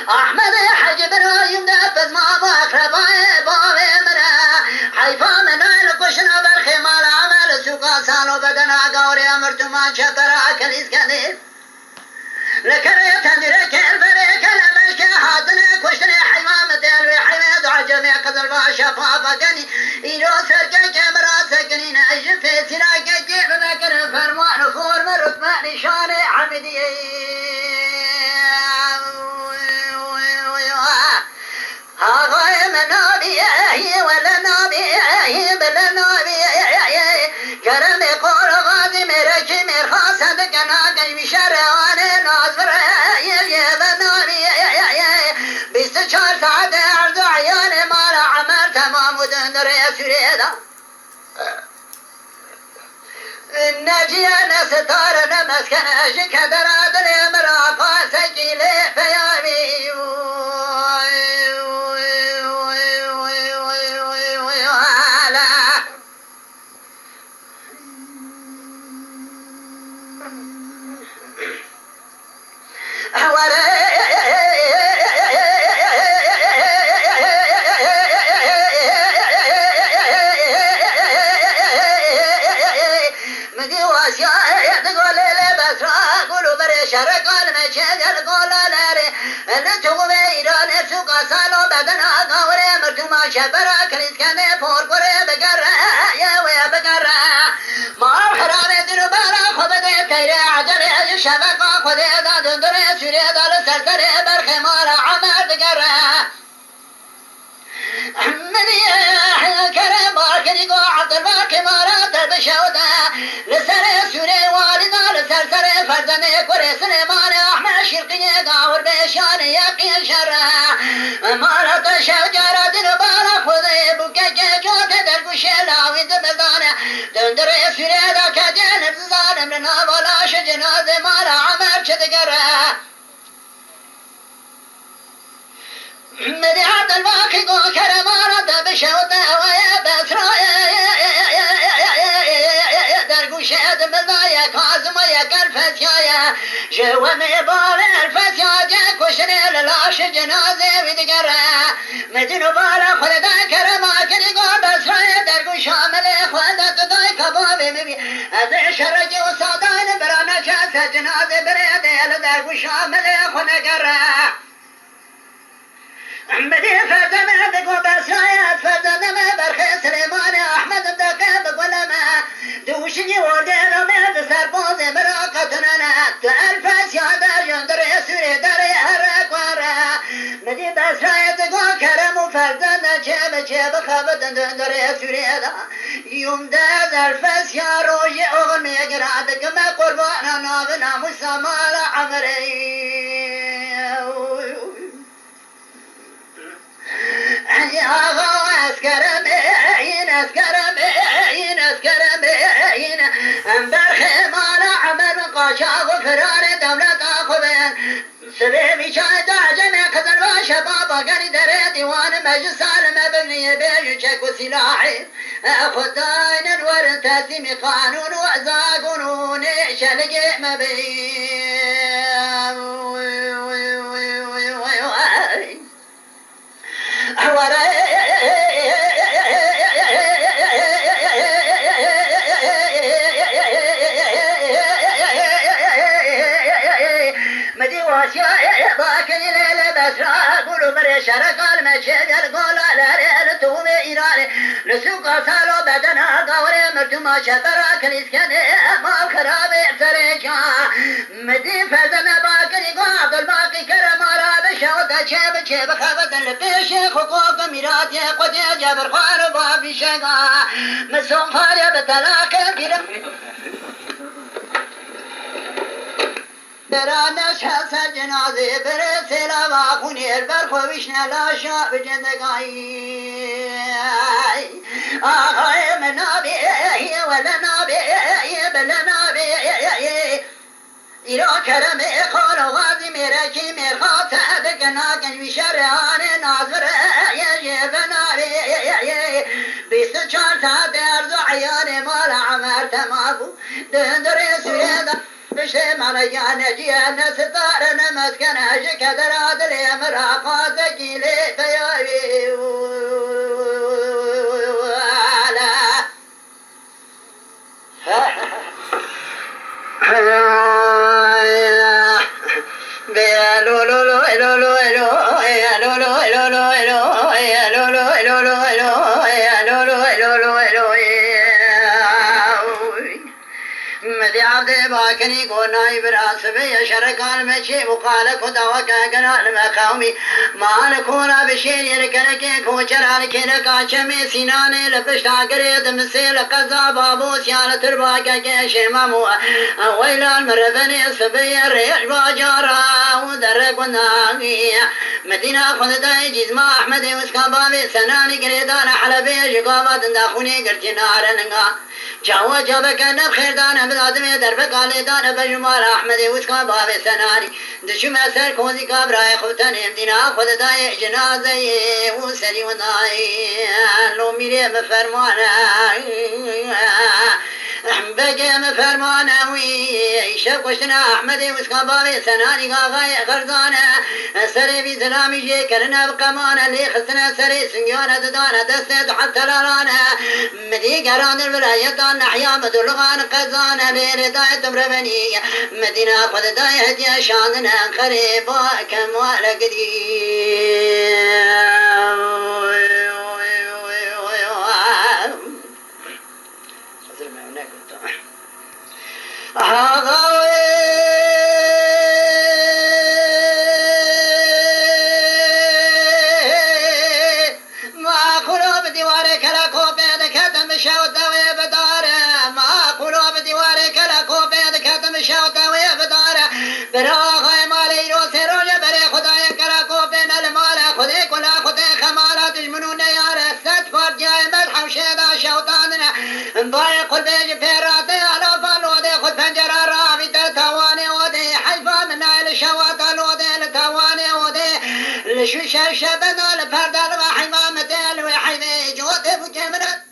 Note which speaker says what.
Speaker 1: احمد حج برایم دفت ما با اقربای بابه منه حیفا منال کشنا برخی مال عمل سوقا سالو بدن آگاوری امرتمان چپرا کلیز کنید لكره تندره كربره كلامش كهادنا كشتنا حمام دلوي حماد عجمي قدر باشا بابا كني إيرو سرقة كاميرا سكنين أجل في سراقة جيب ذكر فرمان فور مرتبة نشان حمدي هاي منابي ولا نابي بلا نابي كرم قول غادي مرجي مرخاص هذاك أنا قلبي شرواني ناظر بناني بيستشار سعد عرض عياني مال عمل تمام ودندر يسريدا النجي أنا ستار نمسكن أجيك دراد الامراقا سجيلي فيامي شرقال مشغل قولالاري نتوغ بيران سوقا سالو بدنا قوري مرتما شبرا كريس كاني فور قوري بقرا يا ويا بقرا ما حرامي دنو بارا خبدي تيري عجلي شبقا خدي دا دندري سوري دا لسرسري برخي مارا عمر بقرا حمدي كرم باركني قو عبد الباقي مارا درب شودا لسري سوري والدا لسرسري فردني كوري سليمان احمد شرقي قاور بشاني يقين شرا مارا تشجرة دنبالا خذي بكاكي جوك درقش لاوي دبدانا دندري سوري دا كجان الظالم لنا بلاش جنازي مارا عمر شدقرا مدي عبد الباقي قو كرمارا دبشودا ويا بسرا درقش دبدايا كازم يا كالفتيايا جوامي بالي الفتيا كشري للاش جنازي ودقرا مدينو بالا خلدا كرما كريقو بسرا درقش عملي خلدا تداي كبابي مبي هذا شرجي وصادان برانا جاسة جنازي بريدي لدرقش عملي خلقرا بدي فردم دقو بسايات فردم برخي سليمان احمد دقا بقولما دوشني وردير ميد سربوز براقتنا تعرف سيادة جندر يسوري داري هرق ورا بدي بسايات دقو كرم وفردم جيب جيب خبط دندر يسوري دا يوم دا ظرف سيا روجي اغمي قرادك ما قربانا نابنا مسامال عمري اسكرم برخي مالا عمر قاشا وفرار دولة آخوين سبيبي شاهد عجمي قدر باشا بابا قري در ديوان مجلس عالم ببني بيجوشك وسلاحي خدين الورن تسمي قانون وعزا قانون شلقي باكني ليلة بسرا قولوا بري شرقال مشيقل قولا لاري لتومي إيراني لسوقا سالو بدنا قوري مرتما شبرا كليس كني ما خرابي فريجا مدي فزنا باكني قو عبد الباقي كرم على بشوتا بچه بخوابت لپیش حقوق میراث خود جبر خوار با بیشگا مسوم فاریا به طلاق بیرم درانش حسر جنازه برسه لما خونیر برخوش نلاشا بجندگاهی آخای من نابی ولا نابی بلا نابی ایرا کرم خال و غازی میره کی میرخواد سعد کناکن بی شرعان ناظر یه بناری 24 ساعت ارزو عیان مال عمر تماغو دندر سویدا بشه من جانه ستاره نمسکنه شکدر عدل مراقات گیلی تیاری باكني قولنا براسبي شركان مشي وقال كدا وكاكنا المقاومي ما نكون بشير يركنك كوشر على كنك شمي سناني لبشتا قريد مسيل قزا بابو سيانة ترباكا كشمامو ويل المرذني سبي الريش باجارا ودرقنا مدينة خذ جزما أحمد وسكابابي سناني قريدان حلبي جقابات داخوني قرتنا رنقا جاوا جابك نبخير دانا بدادمي دربك علي دانا بجمال أحمد وسكا باب سناني دشو مسر كوزي كابراي خوتن امدنا خود داي جنازي وسري وداي لو ميري مفرمانا بقى مفرمانا ويشب وشنا أحمد وسكا باب سناني غاغاي غرزانا سري بسلامي جي كرنا بقمانا اللي خسنا سري سنجانا ددانا دستت حتى لارانا مدي قران الولاية نحيا مدلغان قزانا لرداية تمربني مدينة قد داية هدية شاننا خريبا كموالا براغ مالي روسي روجة بري خدايا كراكو بين المال خذي كلا خذي خمالات جمنون يا رسد فرد جاي مدح وشيدا شوطاننا ضايق البيج فيراتي على فالودي خذ فنجر رافي تتواني ودي حيفا من نايل شوات الودي لتواني ودي لشوش الشبنا الفرد الوحي ما متل وحيفي جوتي بجمرة